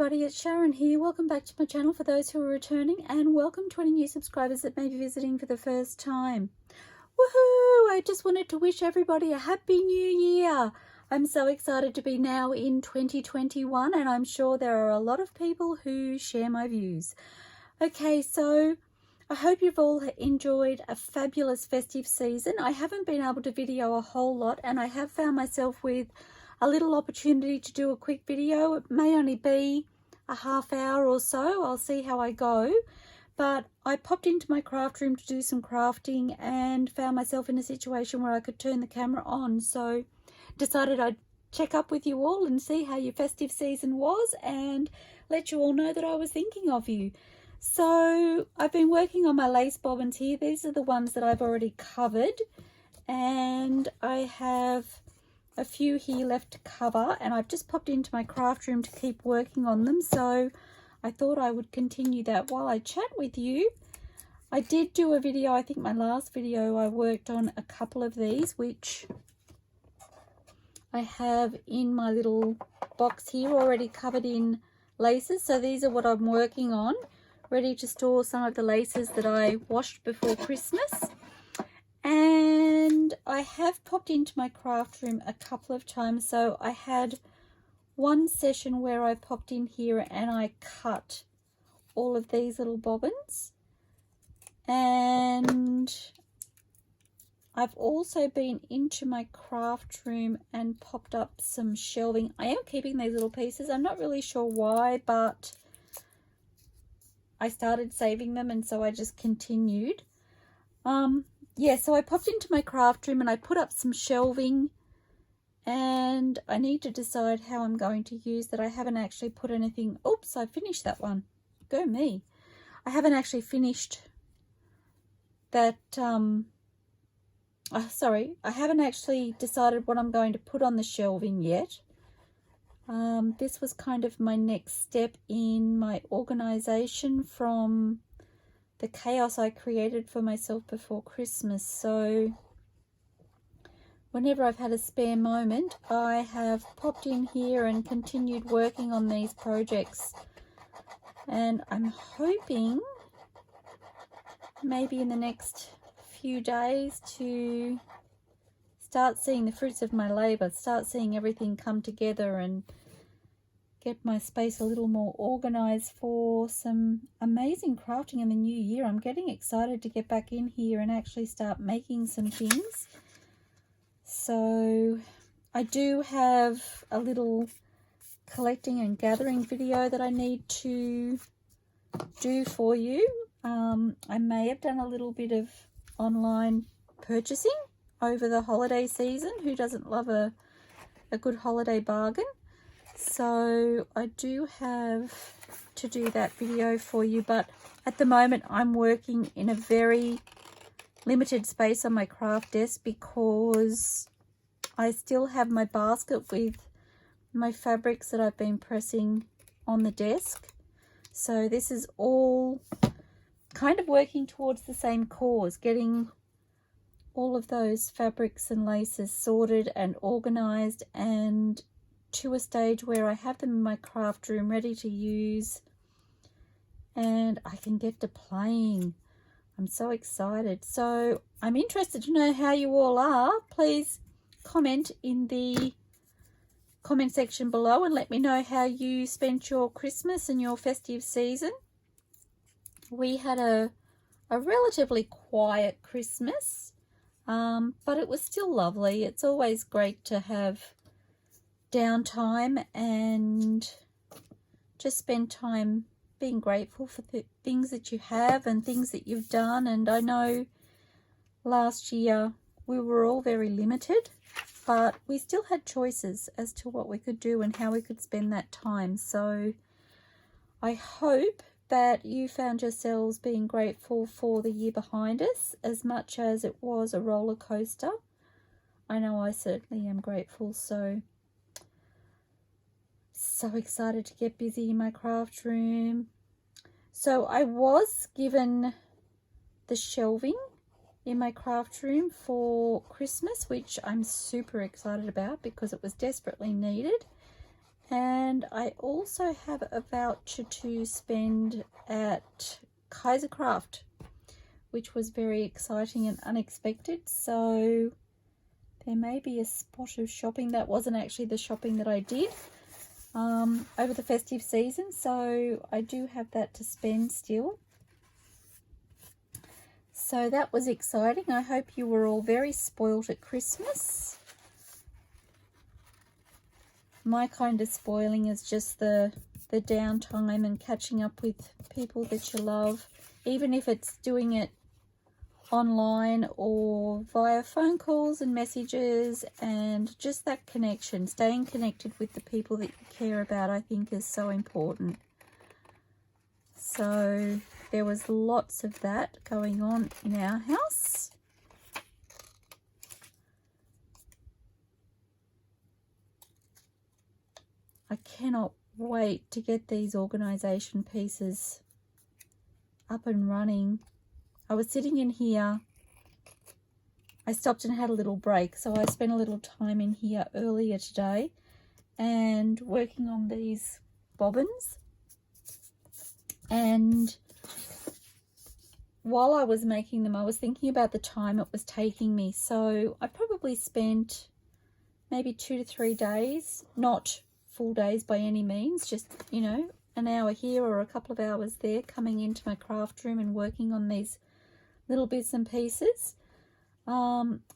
everybody, it's Sharon here. Welcome back to my channel for those who are returning, and welcome to any new subscribers that may be visiting for the first time. Woohoo! I just wanted to wish everybody a happy new year. I'm so excited to be now in 2021, and I'm sure there are a lot of people who share my views. Okay, so I hope you've all enjoyed a fabulous festive season. I haven't been able to video a whole lot, and I have found myself with a little opportunity to do a quick video. It may only be a half hour or so. I'll see how I go. But I popped into my craft room to do some crafting and found myself in a situation where I could turn the camera on. So decided I'd check up with you all and see how your festive season was and let you all know that I was thinking of you. So I've been working on my lace bobbins here. These are the ones that I've already covered, and I have a few here left to cover, and I've just popped into my craft room to keep working on them, so I thought I would continue that while I chat with you. I did do a video, I think my last video, I worked on a couple of these, which I have in my little box here already covered in laces. So these are what I'm working on, ready to store some of the laces that I washed before Christmas. And I have popped into my craft room a couple of times. So I had one session where I popped in here and I cut all of these little bobbins. And I've also been into my craft room and popped up some shelving. I am keeping these little pieces. I'm not really sure why, but I started saving them, and so I just continued. Yeah, so I popped into my craft room and I put up some shelving, and I need to decide how I'm going to use that. I haven't actually put anything. Oops, I finished that one. Go me. I haven't actually finished that. Sorry, I haven't actually decided what I'm going to put on the shelving yet. This was kind of my next step in my organization from the chaos I created for myself before Christmas. So whenever I've had a spare moment, I have popped in here and continued working on these projects. And I'm hoping maybe in the next few days to start seeing the fruits of my labor, start seeing everything come together and get my space a little more organized for some amazing crafting in the new year. I'm getting excited to get back in here and actually start making some things. So I do have a little collecting and gathering video that I need to do for you. I may have done a little bit of online purchasing over the holiday season. Who doesn't love a good holiday bargain? So I do have to do that video for you, but at the moment I'm working in a very limited space on my craft desk because I still have my basket with my fabrics that I've been pressing on the desk. So this is all kind of working towards the same cause, getting all of those fabrics and laces sorted and organized and to a stage where I have them in my craft room ready to use and I can get to playing. I'm so excited. So I'm interested to know how you all are. Please comment in the comment section below and let me know how you spent your Christmas and your festive season. We had a relatively quiet Christmas, but it was still lovely. It's always great to have downtime and just spend time being grateful for the things that you have and things that you've done. And I know last year we were all very limited, but we still had choices as to what we could do and how we could spend that time. So I hope that you found yourselves being grateful for the year behind us as much as it was a roller coaster. I know I certainly am grateful. So excited to get busy in my craft room. So I was given the shelving in my craft room for Christmas, which I'm super excited about because it was desperately needed. And I also have a voucher to spend at Kaisercraft, which was very exciting and unexpected. So there may be a spot of shopping. That wasn't actually the shopping that I did over the festive season, so I do have that to spend still. So that was exciting. I hope you were all very spoiled at Christmas. My kind of spoiling is just the downtime and catching up with people that you love, even if it's doing it online or via phone calls and messages, and just that connection, staying connected with the people that you care about, I think is so important. So there was lots of that going on in our house. I cannot wait to get these organisation pieces up and running. I was sitting in here. I stopped and had a little break, so I spent a little time in here earlier today and working on these bobbins. And while I was making them, I was thinking about the time it was taking me. So I probably spent maybe 2 to 3 days, not full days by any means, just, you know, an hour here or a couple of hours there, coming into my craft room and working on these little bits and pieces.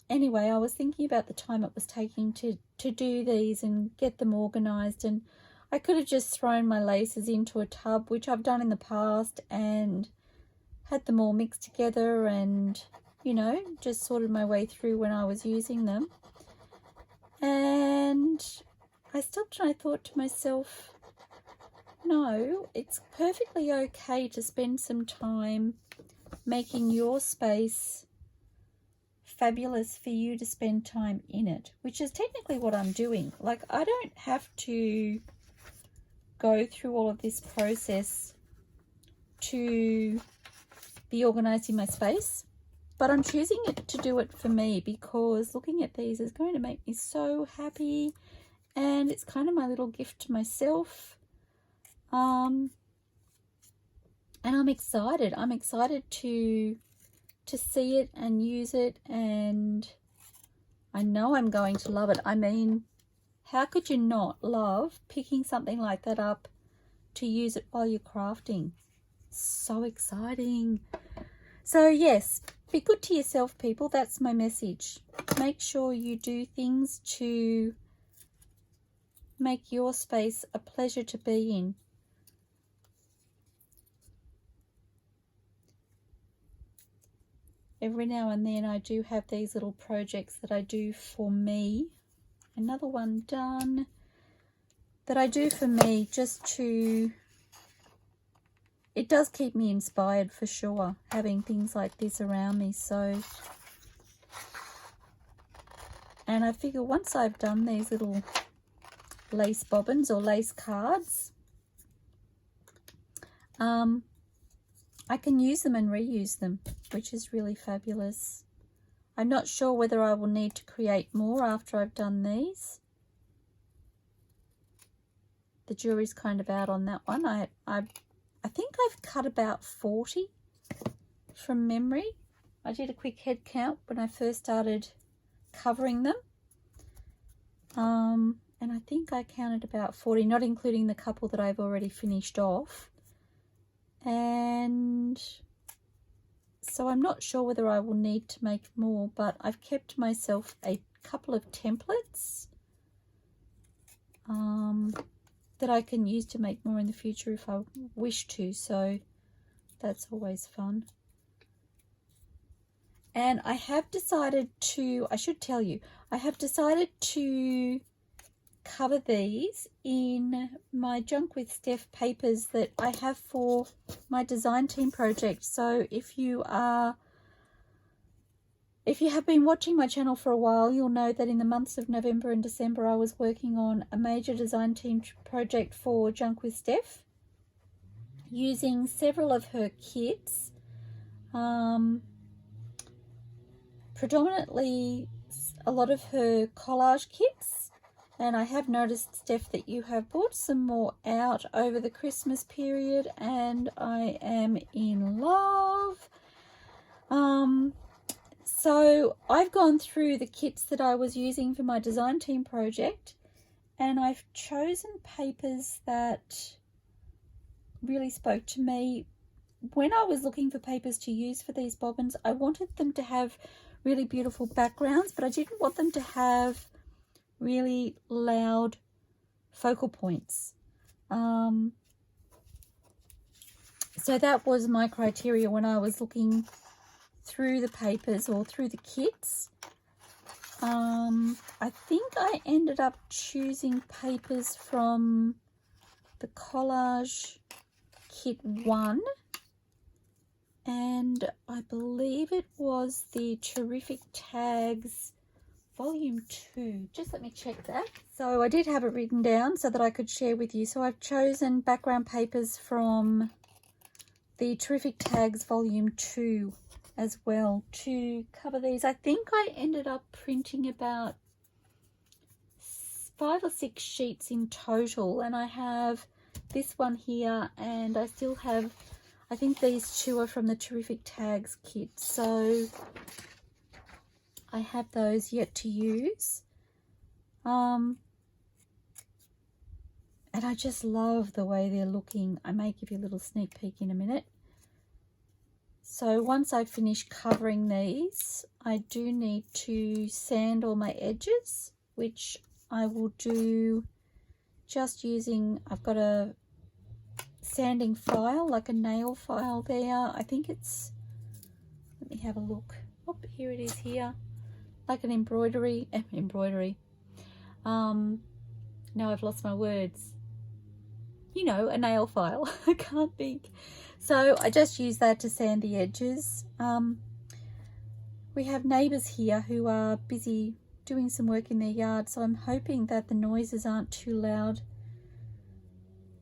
Anyway, I was thinking about the time it was taking to do these and get them organized, and I could have just thrown my laces into a tub, which I've done in the past, and had them all mixed together and, you know, just sorted my way through when I was using them. And I stopped and I thought to myself, no, it's perfectly okay to spend some time making your space fabulous for you to spend time in it, which is technically what I'm doing. Like, I don't have to go through all of this process to be organized in my space, but I'm choosing it to do it for me, because looking at these is going to make me so happy, and it's kind of my little gift to myself. And I'm excited. I'm excited to see it and use it, and I know I'm going to love it. I mean, how could you not love picking something like that up to use it while you're crafting? So exciting. So yes, be good to yourself, people. That's my message. Make sure you do things to make your space a pleasure to be in. Every now and then I do have these little projects that I do for me. Another one done that I do for me, just to, it does keep me inspired for sure, having things like this around me. So, and I figure once I've done these little lace bobbins or lace cards, I can use them and reuse them, which is really fabulous. I'm not sure whether I will need to create more after I've done these. The jury's kind of out on that one. I think I've cut about 40 from memory. I did a quick head count when I first started covering them. And I think I counted about 40, not including the couple that I've already finished off. And so I'm not sure whether I will need to make more, but I've kept myself a couple of templates that I can use to make more in the future if I wish to. So that's always fun. And I have decided to, I should tell you, I have decided to cover these in my Junk with Steph papers that I have for my design team project. So if you have been watching my channel for a while, you'll know that in the months of November and December I was working on a major design team project for Junk with Steph, using several of her kits, predominantly a lot of her collage kits, And I have noticed, Steph, that you have bought some more out over the Christmas period, and I am in love. So I've gone through the kits that I was using for my design team project, and I've chosen papers that really spoke to me. When I was looking for papers to use for these bobbins, I wanted them to have really beautiful backgrounds, but I didn't want them to have really loud focal points. So that was my criteria when I was looking through the papers or through the kits. I think I ended up choosing papers from the Collage Kit 1, and I believe it was the Terrific Tags Volume 2. Just let me check that. So I did have it written down so that I could share with you. So I've chosen background papers from the Terrific Tags Volume 2 as well to cover these. I think I ended up printing about 5 or 6 sheets in total, and I have this one here, and I still have, I think these 2 are from the Terrific Tags kit, so I have those yet to use. And I just love the way they're looking. I may give you a little sneak peek in a minute. So once I finish covering these, I do need to sand all my edges, which I will do just using, I've got a sanding file, like a nail file there. I think it's, let me have a look. Oh, here it is here. Like an embroidery. Now I've lost my words. You know, a nail file. I can't think. So I just use that to sand the edges. We have neighbours here who are busy doing some work in their yard, so I'm hoping that the noises aren't too loud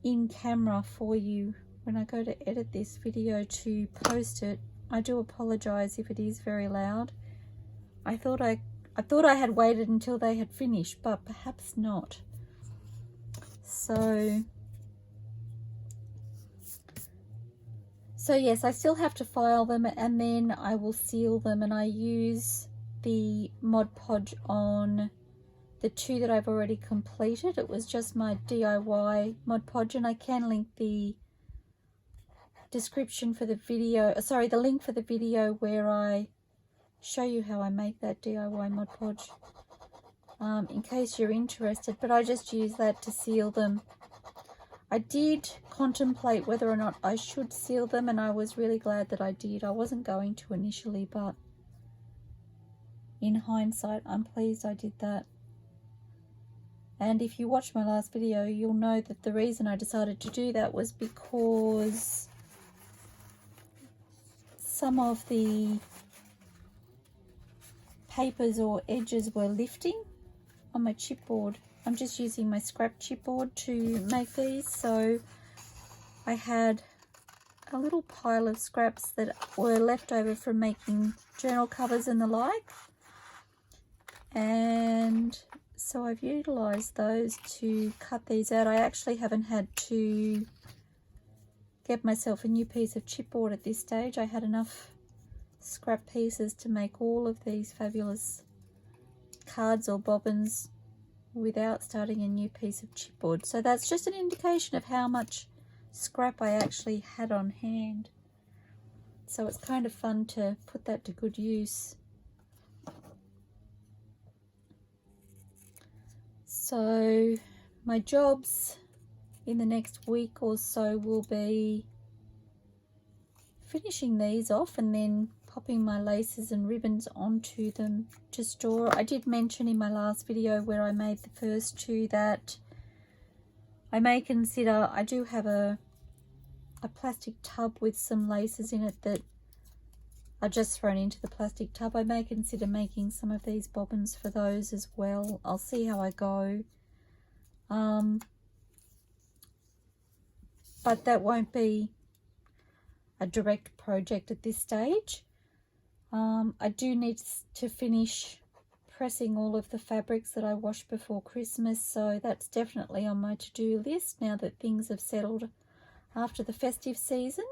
in camera for you when I go to edit this video to post it. I do apologise if it is very loud. I thought I had waited until they had finished, but perhaps not. So yes, I still have to file them, and then I will seal them, and I use the Mod Podge on the 2 that I've already completed. It was just my DIY Mod Podge, and I can link the description for the video, sorry, the link for the video where I show you how I make that DIY Mod Podge, in case you're interested, but I just use that to seal them. I did contemplate whether or not I should seal them, and I was really glad that I did. I wasn't going to initially, but in hindsight, I'm pleased I did that. And if you watched my last video, you'll know that the reason I decided to do that was because some of the papers or edges were lifting on my chipboard. I'm just using my scrap chipboard to make these, so I had a little pile of scraps that were left over from making journal covers and the like, and so I've utilised those to cut these out. I actually haven't had to get myself a new piece of chipboard at this stage. I had enough scrap pieces to make all of these fabulous cards or bobbins without starting a new piece of chipboard. So that's just an indication of how much scrap I actually had on hand. So it's kind of fun to put that to good use. So my jobs in the next week or so will be finishing these off and then popping my laces and ribbons onto them to store. I did mention in my last video where I made the first 2 that I may consider, I do have a plastic tub with some laces in it that are just thrown into the plastic tub. I may consider making some of these bobbins for those as well. I'll see how I go. But that won't be a direct project at this stage. I do need to finish pressing all of the fabrics that I washed before Christmas, so that's definitely on my to-do list now that things have settled after the festive season.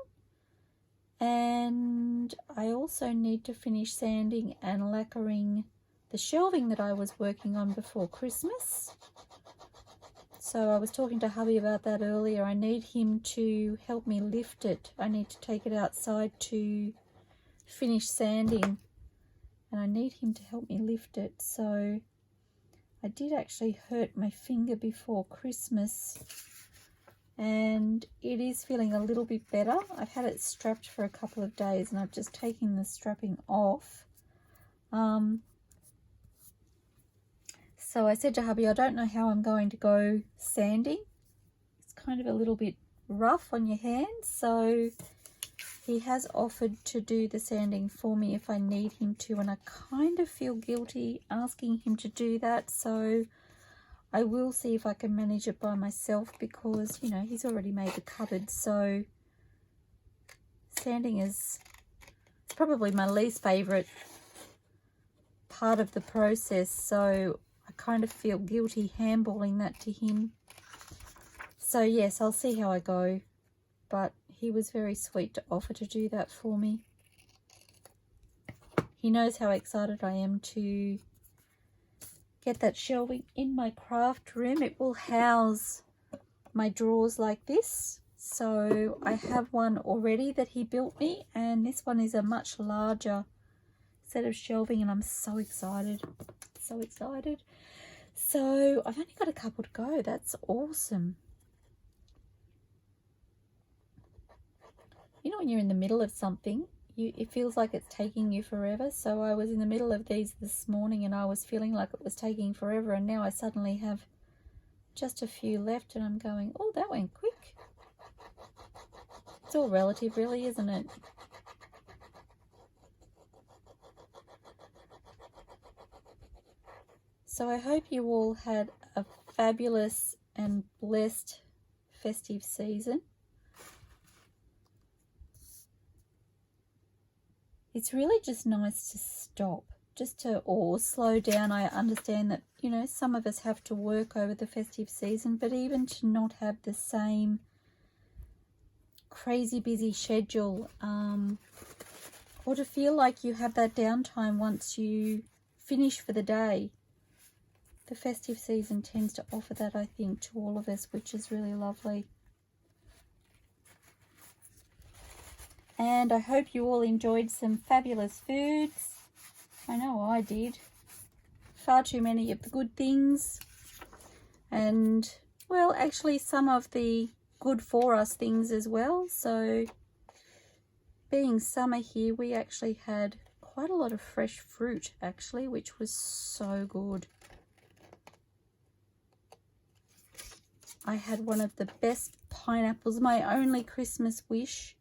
And I also need to finish sanding and lacquering the shelving that I was working on before Christmas. So I was talking to hubby about that earlier. I need him to help me lift it. I need to take it outside to finish sanding, and I need him to help me lift it. So I did actually hurt my finger before Christmas, and it is feeling a little bit better. I've had it strapped for a couple of days and I've just taken the strapping off. So I said to hubby, I don't know how I'm going to go sanding. It's kind of a little bit rough on your hands, so he has offered to do the sanding for me if I need him to, and I kind of feel guilty asking him to do that, so I will see if I can manage it by myself because, you know, he's already made the cupboard, so sanding is probably my least favourite part of the process, so I kind of feel guilty handballing that to him. So yes, I'll see how I go, but he was very sweet to offer to do that for me. He knows how excited I am to get that shelving in my craft room. It will house my drawers like this. So I have one already that he built me, and this one is a much larger set of shelving, and I'm so excited. So excited. So I've only got a couple to go. That's awesome. You know, when you're in the middle of something, it feels like it's taking you forever. So I was in the middle of these this morning and I was feeling like it was taking forever, and now I suddenly have just a few left and I'm going, oh, that went quick. It's all relative really, isn't it? So I hope you all had a fabulous and blessed festive season. It's really just nice to stop, or slow down. I understand that, you know, some of us have to work over the festive season, but even to not have the same crazy busy schedule, or to feel like you have that downtime once you finish for the day. The festive season tends to offer that, I think, to all of us, which is really lovely. And I hope you all enjoyed some fabulous foods. I know I did. Far too many of the good things. And, well, actually some of the good for us things as well. So, being summer here, we actually had quite a lot of fresh fruit, actually, which was so good. I had one of the best pineapples. My only Christmas wish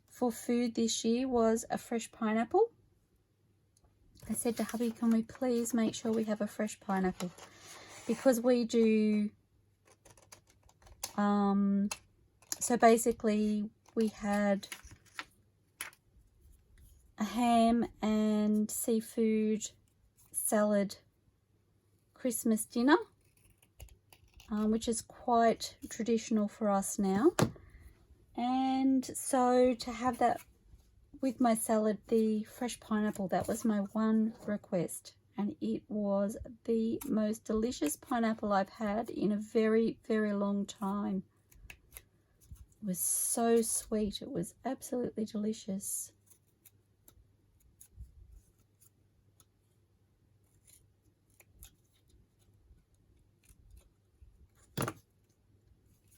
for food this year was a fresh pineapple. I said to hubby, can we please make sure we have a fresh pineapple? Because we do, so basically we had a ham and seafood salad Christmas dinner, which is quite traditional for us now. And so to have that with my salad, the fresh pineapple, that was my one request. And it was the most delicious pineapple I've had in a very, very long time. It was so sweet. It was absolutely delicious.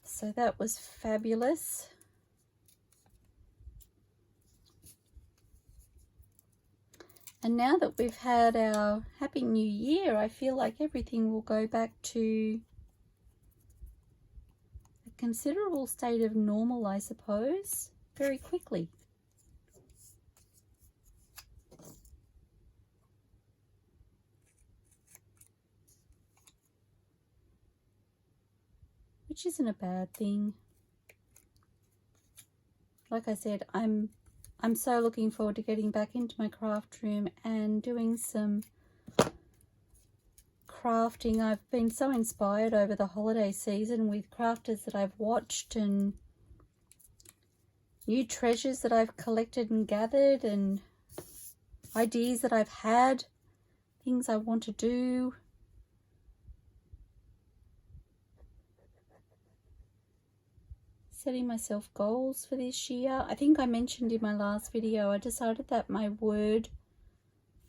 So that was fabulous. And now that we've had our Happy New Year, I feel like everything will go back to a considerable state of normal, I suppose, very quickly. Which isn't a bad thing. Like I said, I'm so looking forward to getting back into my craft room and doing some crafting, I've been so inspired over the holiday season with crafters that I've watched and new treasures that I've collected and gathered and ideas that I've had, things I want to do. Setting myself goals for this year. I think I mentioned in my last video, I decided that my word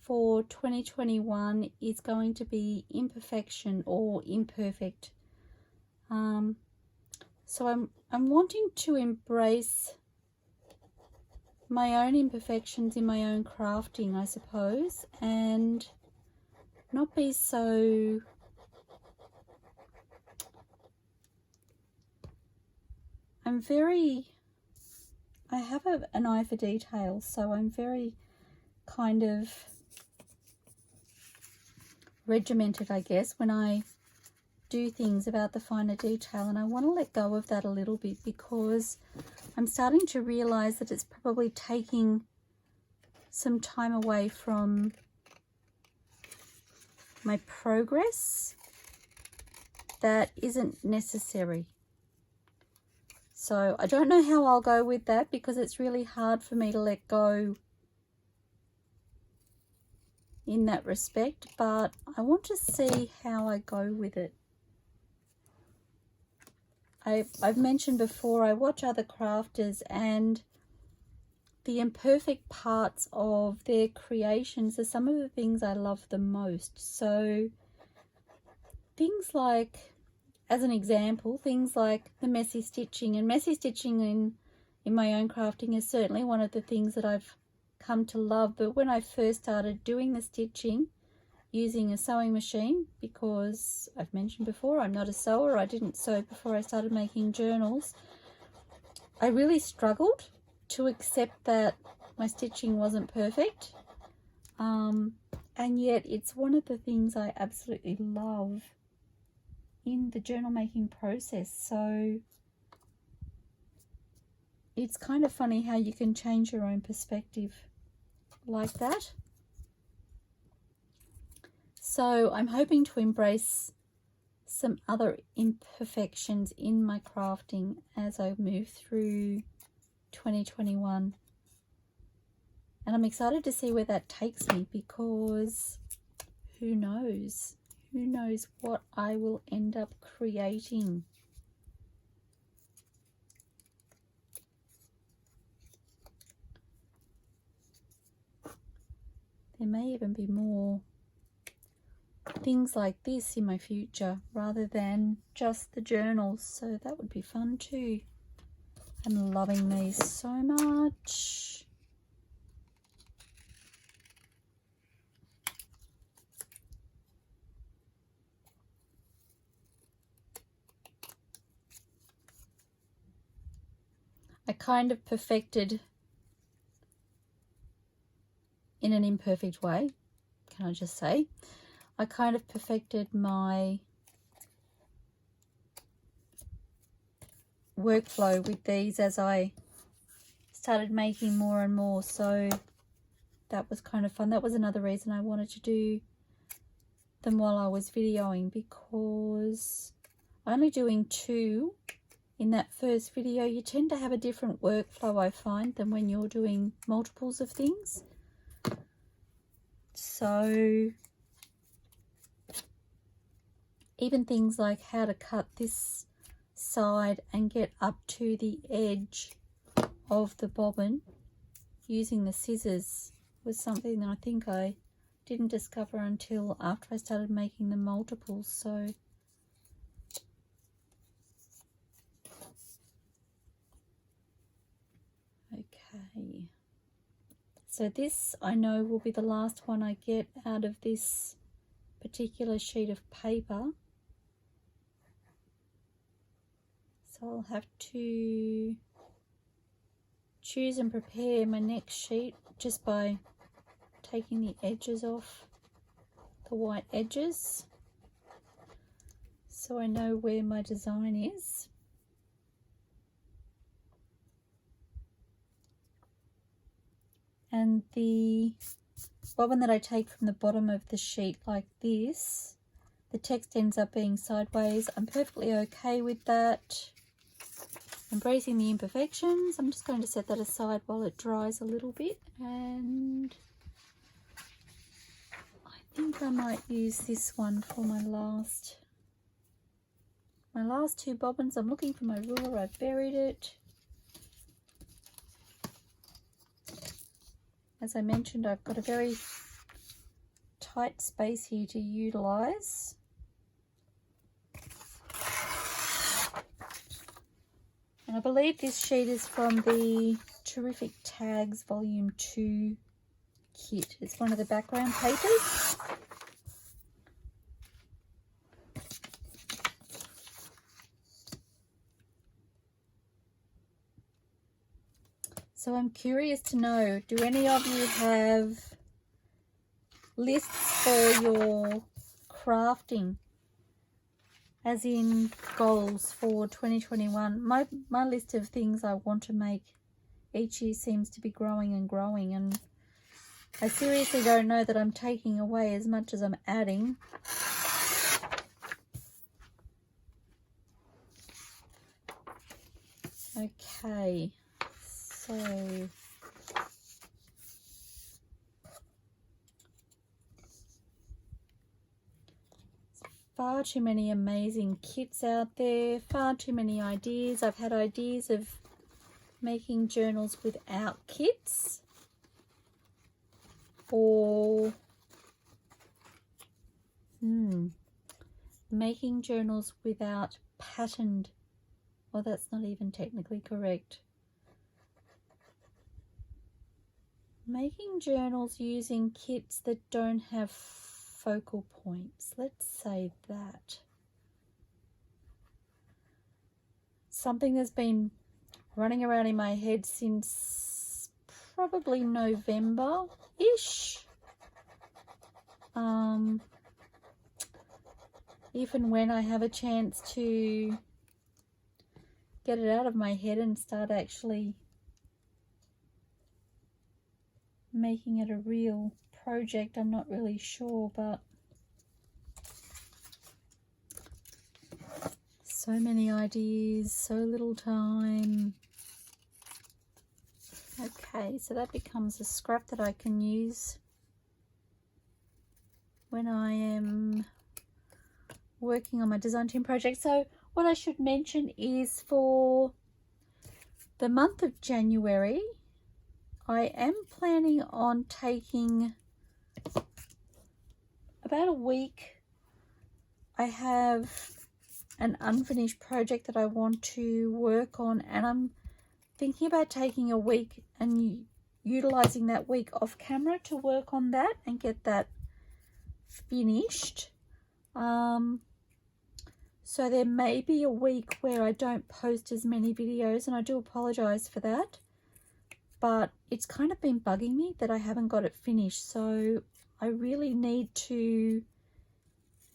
for 2021 is going to be imperfection or imperfect. So I'm wanting to embrace my own imperfections in my own crafting, I suppose, and not be so I have an eye for detail, so I'm very kind of regimented, I guess, when I do things about the finer detail, and I want to let go of that a little bit because I'm starting to realize that it's probably taking some time away from my progress that isn't necessary. So I don't know how I'll go with that because it's really hard for me to let go in that respect, but I want to see how I go with it. I've mentioned before, I watch other crafters and the imperfect parts of their creations are some of the things I love the most. So things like, as an example, things like the messy stitching, and messy stitching in my own crafting is certainly one of the things that I've come to love. But when I first started doing the stitching using a sewing machine, because I've mentioned before I'm not a sewer, I didn't sew before I started making journals, I really struggled to accept that my stitching wasn't perfect, and yet it's one of the things I absolutely love in the journal making process. So it's kind of funny how you can change your own perspective like that. So I'm hoping to embrace some other imperfections in my crafting as I move through 2021. And I'm excited to see where that takes me, because who knows? Who knows what I will end up creating. There may even be more things like this in my future rather than just the journals, so that would be fun too. I'm loving these so much. I kind of perfected, in an imperfect way, can I just say, I kind of perfected my workflow with these as I started making more and more, so that was kind of fun. That was another reason I wanted to do them while I was videoing, because only doing 2 in that first video, you tend to have a different workflow, I find, than when you're doing multiples of things. So even things like how to cut this side and get up to the edge of the bobbin using the scissors was something that I think I didn't discover until after I started making the multiples. So okay, so this I know will be the last one I get out of this particular sheet of paper, so I'll have to choose and prepare my next sheet just by taking the edges off, the white edges, so I know where my design is. And the bobbin that I take from the bottom of the sheet like this, the text ends up being sideways. I'm perfectly okay with that. Embracing the imperfections. I'm just going to set that aside while it dries a little bit, and I think I might use this one for my last two bobbins. I'm looking for my ruler. I've buried it. As I mentioned, I've got a very tight space here to utilize. And I believe this sheet is from the Terrific Tags Volume 2 kit. It's one of the background papers. So I'm curious to know, do any of you have lists for your crafting? As in goals for 2021. My list of things I want to make each year seems to be growing and growing, and I seriously don't know that I'm taking away as much as I'm adding. Okay, so far too many amazing kits out there, far too many ideas. I've had ideas of making journals without kits, or making journals without patterned, well, that's not even technically correct. Making journals using kits that don't have focal points, let's say that. Something that's been running around in my head since probably November-ish. If and when I have a chance to get it out of my head and start actually making it a real project, I'm not really sure, but so many ideas, so little time. Okay, so that becomes a scrap that I can use when I am working on my design team project. So what I should mention is for the month of January, I am planning on taking about a week. I have an unfinished project that I want to work on, and I'm thinking about taking a week and utilizing that week off camera to work on that and get that finished. So there may be a week where I don't post as many videos, and I do apologize for that, but it's kind of been bugging me that I haven't got it finished. So I really need to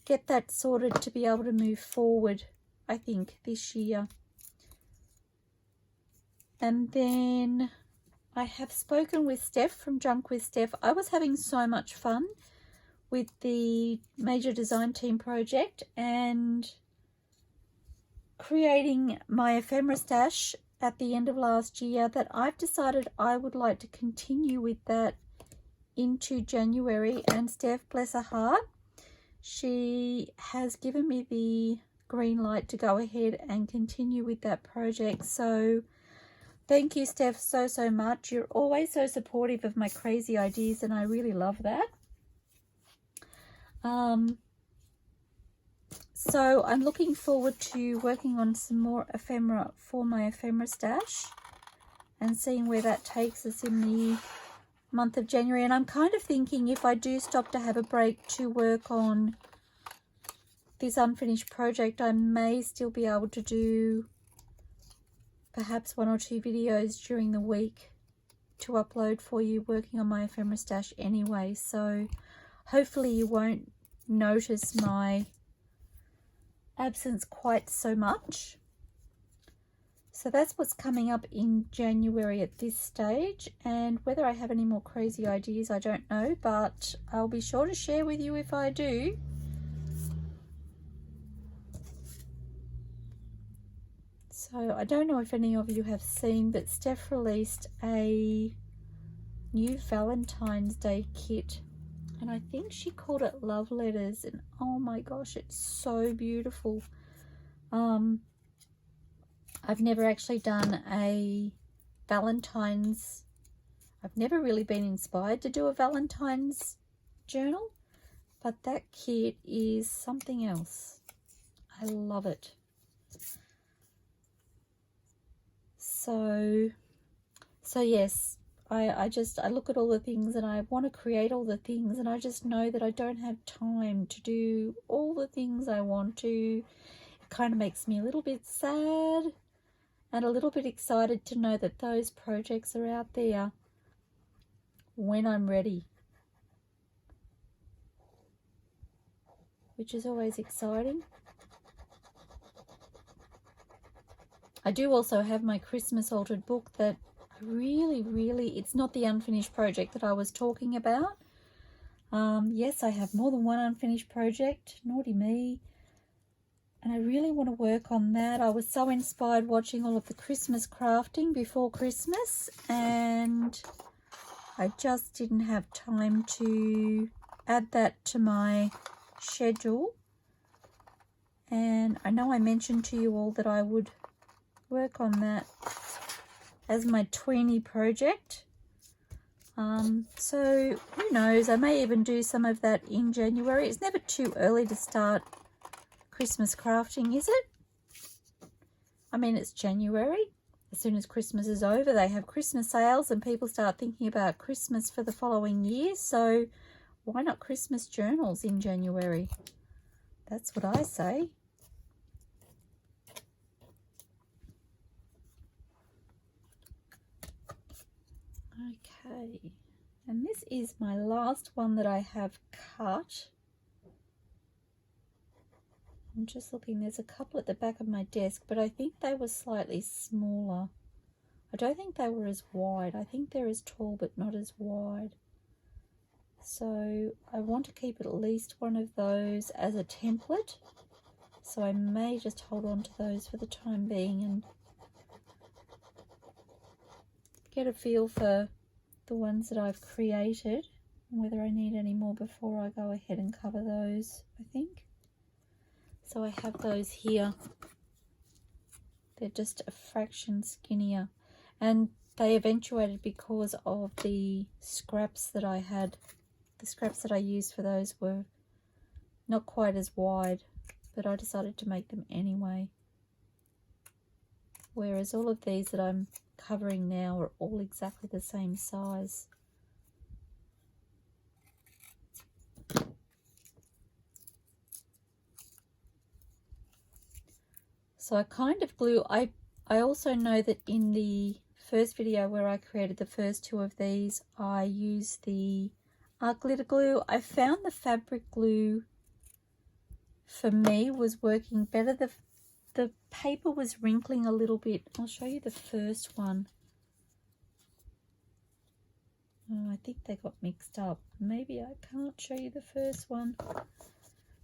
get that sorted to be able to move forward, I think, this year. And then I have spoken with Steph from Junk with Steph. I was having so much fun with the Major Design Team project and creating my ephemera stash at the end of last year that I've decided I would like to continue with that into January. And Steph, bless her heart, she has given me the green light to go ahead and continue with that project. So thank you, Steph, so much. You're always so supportive of my crazy ideas, and I really love that. So I'm looking forward to working on some more ephemera for my ephemera stash and seeing where that takes us in the month of January. And I'm kind of thinking, if I do stop to have a break to work on this unfinished project, I may still be able to do perhaps 1 or 2 videos during the week to upload for you working on my ephemera stash anyway. So hopefully you won't notice my absence quite so much. So that's what's coming up in January at this stage, and whether I have any more crazy ideas I don't know, but I'll be sure to share with you if I do. So I don't know if any of you have seen, but Steph released a new Valentine's Day kit, and I think she called it Love Letters, and oh my gosh, it's so beautiful. I've never actually done a Valentine's, I've never really been inspired to do a Valentine's journal, but that kit is something else. I love it. So yes, I look at all the things and I want to create all the things, and I just know that I don't have time to do all the things I want to. It kind of makes me a little bit sad and a little bit excited to know that those projects are out there when I'm ready, which is always exciting. I do also have my Christmas altered book that I really, it's not the unfinished project that I was talking about. Yes, I have more than one unfinished project, naughty me. And I really want to work on that. I was so inspired watching all of the Christmas crafting before Christmas, and I just didn't have time to add that to my schedule. And I know I mentioned to you all that I would work on that as my tweenie project. So who knows, I may even do some of that in January. It's never too early to start Christmas crafting, is it? I mean, it's January. As soon as Christmas is over, they have Christmas sales and people start thinking about Christmas for the following year. So why not Christmas journals in January? That's what I say. Okay, and this is my last one that I have cut. I'm just looking, there's a couple at the back of my desk, but I think they were slightly smaller. I don't think they were as wide. I think they're as tall but not as wide. So I want to keep at least one of those as a template. So I may just hold on to those for the time being and get a feel for the ones that I've created and whether I need any more before I go ahead and cover those, I think. So I have those here. They're just a fraction skinnier, and they eventuated because of the scraps that I had. The scraps that I used for those were not quite as wide, but I decided to make them anyway. Whereas all of these that I'm covering now are all exactly the same size. So I kind of glue, I also know that in the first video where I created the first two of these, I used the glitter glue. I found the fabric glue for me was working better. The paper was wrinkling a little bit. I'll show you the first one. Oh, I think they got mixed up. Maybe I can't show you the first one.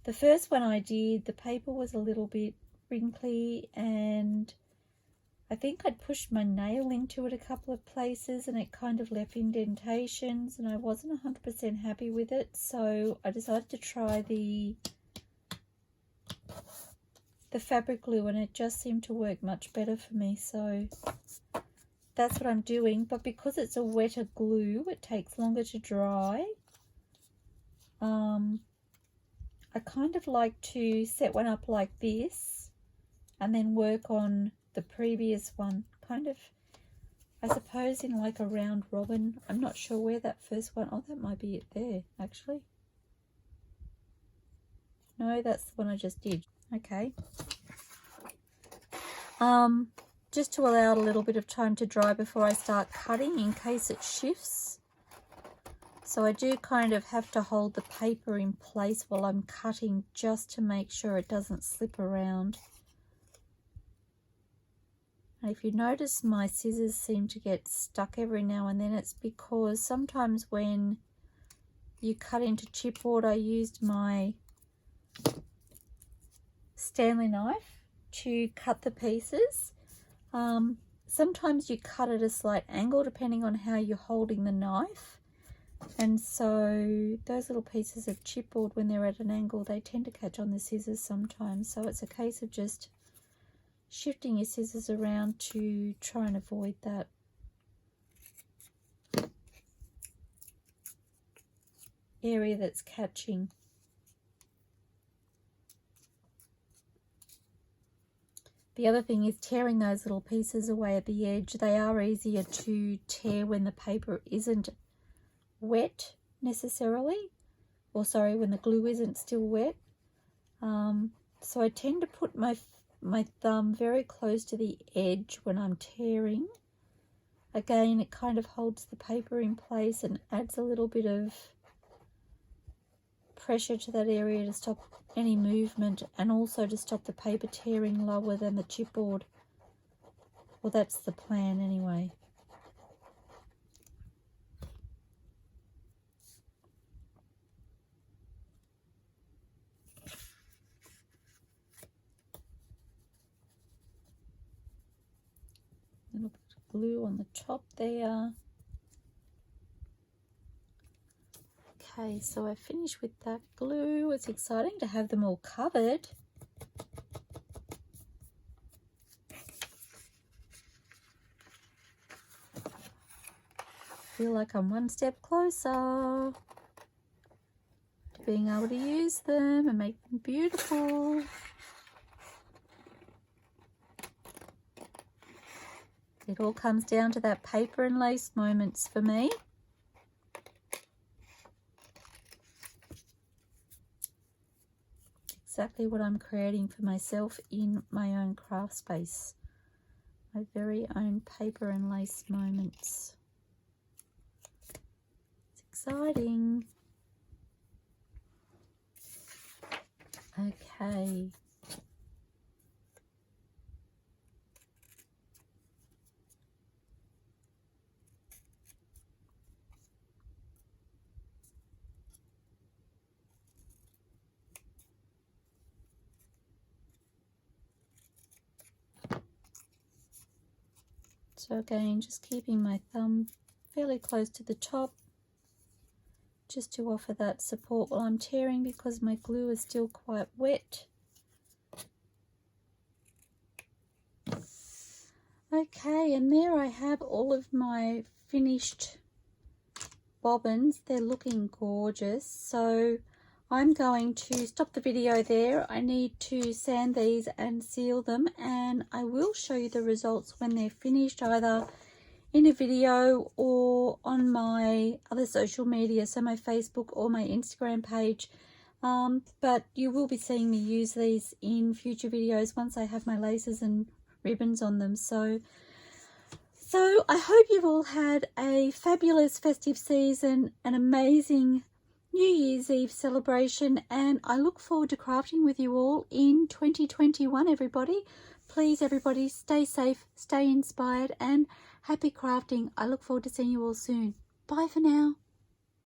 The first one I did, the paper was a little bit wrinkly, and I think I'd pushed my nail into it a couple of places and it kind of left indentations, and I wasn't 100% happy with it, so I decided to try the fabric glue, and it just seemed to work much better for me. So that's what I'm doing, but because it's a wetter glue, it takes longer to dry. I kind of like to set one up like this and then work on the previous one, kind of, I suppose, in like a round robin. I'm not sure where that first one, oh, that might be it there, actually. No, that's the one I just did. Okay. Just to allow it a little bit of time to dry before I start cutting in case it shifts. So I do kind of have to hold the paper in place while I'm cutting just to make sure it doesn't slip around. And if you notice, my scissors seem to get stuck every now and then. It's because sometimes when you cut into chipboard, I used my Stanley knife to cut the pieces, Sometimes you cut at a slight angle depending on how you're holding the knife, and so those little pieces of chipboard, when they're at an angle, they tend to catch on the scissors sometimes. So it's a case of just shifting your scissors around to try and avoid that. Area that's catching. The other thing is tearing those little pieces away at the edge. They are easier to tear when the paper isn't wet necessarily, or sorry, when the glue isn't still wet. So I tend to put my thumb very close to the edge when I'm tearing. Again, it kind of holds the paper in place and adds a little bit of pressure to that area to stop any movement, and also to stop the paper tearing lower than the chipboard. Well, that's the plan anyway. A little bit of glue on the top there. Okay, so I finished with that glue. It's exciting to have them all covered. Feel like I'm one step closer to being able to use them and make them beautiful. It all comes down to that paper and lace moments for me. Exactly what I'm creating for myself in my own craft space. My very own paper and lace moments. It's exciting. Okay. So again, just keeping my thumb fairly close to the top, just to offer that support while I'm tearing, because my glue is still quite wet. Okay, and there I have all of my finished bobbins. They're looking gorgeous. So I'm going to stop the video there. I need to sand these and seal them, and I will show you the results when they're finished, either in a video or on my other social media, so my Facebook or my Instagram page. But you will be seeing me use these in future videos once I have my laces and ribbons on them. So I hope you've all had a fabulous festive season, an amazing New Year's Eve celebration, and I look forward to crafting with you all in 2021, everybody. Please, everybody, stay safe, stay inspired, and happy crafting. I look forward to seeing you all soon. Bye for now.